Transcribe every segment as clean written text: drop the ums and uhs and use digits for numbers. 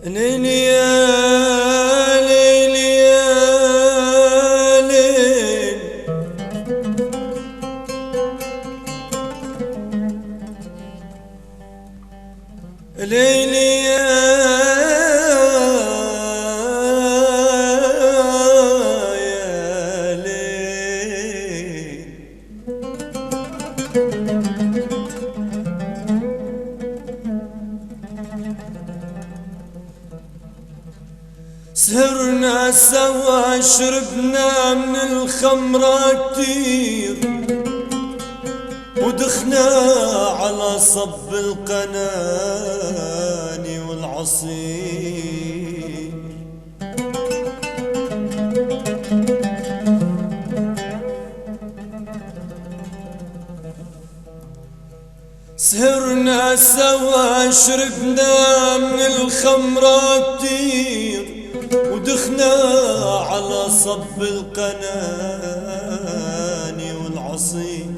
ليلي يا ليلي يا ليل، ليلي يا ليل. سهرنا سوا شربنا من الخمرة كتير، ودخنا على صب القناني والعصير. سهرنا سوا شربنا من الخمرة كتير، ودخنا على صب القناني والعصير.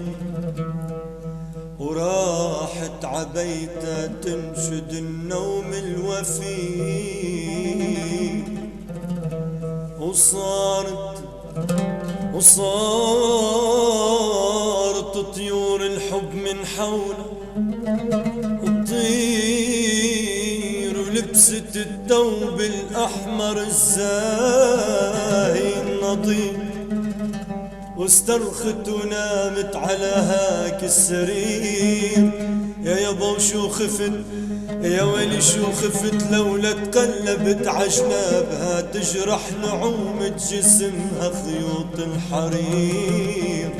وراحت عبيته تنشد النوم الوفي، وصارت طيور الحب من حوله تطير، ولبست الثوب الأحمر الزاهي النضير، واسترخت ونامت على هاك السرير. يا يابا وشو خفت، يا ويلي شو خفت، لولا تقلبت عجنابها تجرح نعومة جسمها خيوط الحرير.